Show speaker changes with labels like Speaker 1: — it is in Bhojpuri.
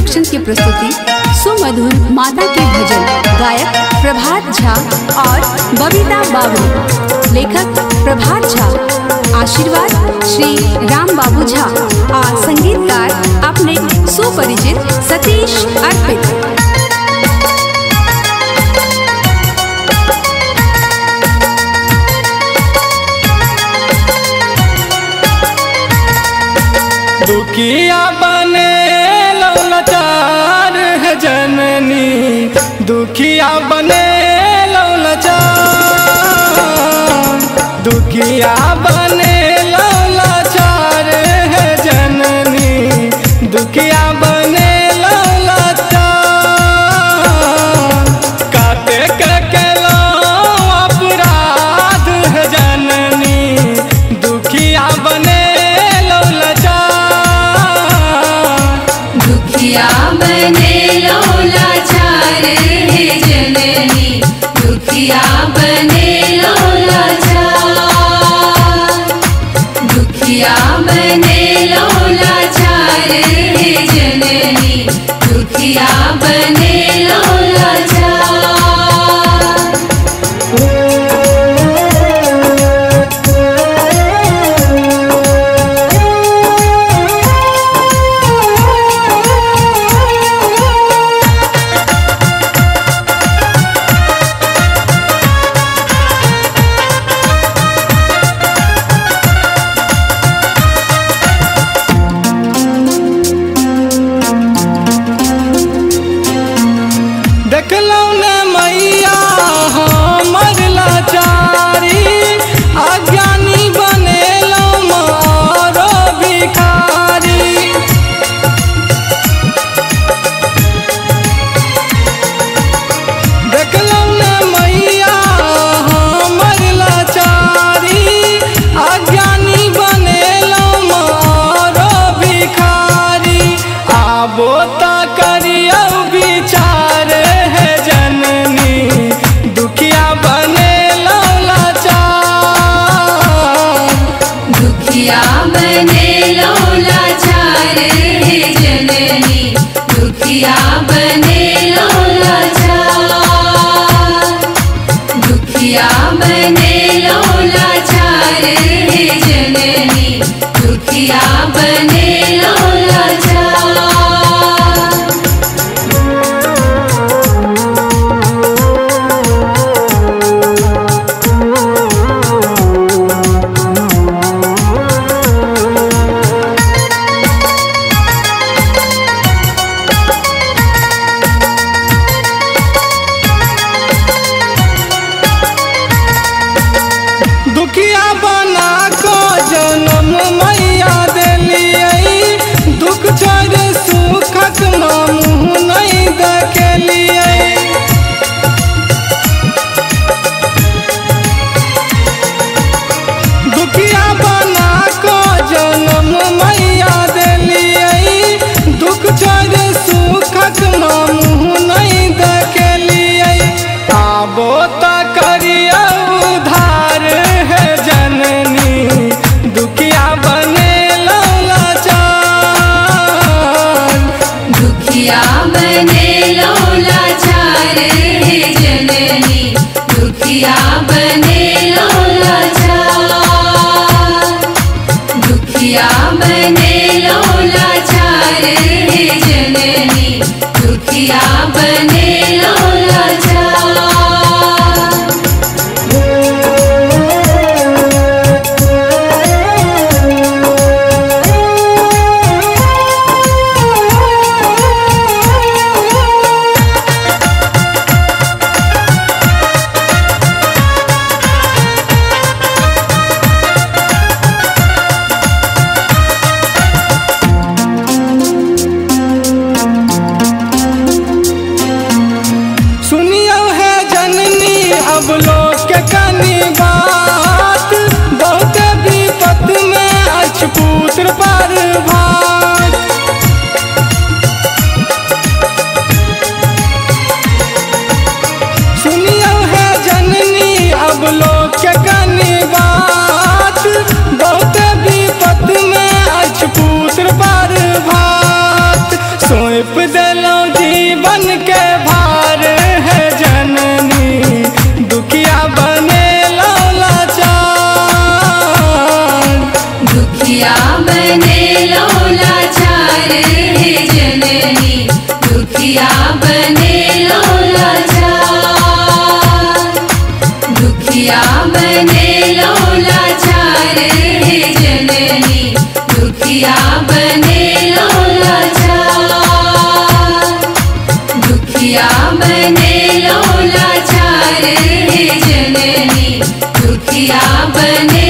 Speaker 1: प्रोडक्शन की प्रस्तुति सुमधुर माता के भजन, गायक प्रभात झा और बबीता बाबू, लेखक प्रभात झा, आशीर्वाद श्री राम बाबू झा और संगीतकार अपने सुपरिचित सतीश अर्पित।
Speaker 2: दुखिया बने लाचार है जननी, दुखिया बने लाचार, दुखिया बने लाचार है जननी, दुखिया बने लाचार, काते के लो अपराध है जननी, दुखिया बने
Speaker 3: दुखिया बने लाचार है जननी, दुखिया बने लाचार, दुखिया बने लाचार है जननी, दुखिया बने लाचार।
Speaker 2: देखलौ न मैया हमर लाचारी, अज्ञानी बनेलौ मारो भिखारी, देखलौ न मैया हमर लाचारी, अज्ञानी बनेलौ मारो भिखारी, आबो ता करियौ विचार है जननी, दुखिया बने लाचार,
Speaker 3: दुखिया बने लाचार है जननी, दुखिया बने लाचार, दुखिया बने लाचार है जननी, दुखिया बने लाचार।
Speaker 2: दुखिया बना को जन्म मैया देलियै, दुख छोड़ सुखक मुँह नहीं देखलियै, दुखिया बना को जन्म मैया देलियै, दुख छोड़ सुखक मुँह नहीं देखलियै, आबो ता करियौ उधार है जननी, दुखिया बने लाचार,
Speaker 3: दुखिया बने लाचार है जननी, दुखिया बने लाचार, दुखिया बने लाचार है जननी, दुखिया बने लाचार।
Speaker 2: सुनियो है
Speaker 3: दुखिया बने लाचार हे जननी दुखिया बने लाचार दुखिया बने लाचार हे जननी दुखिया बने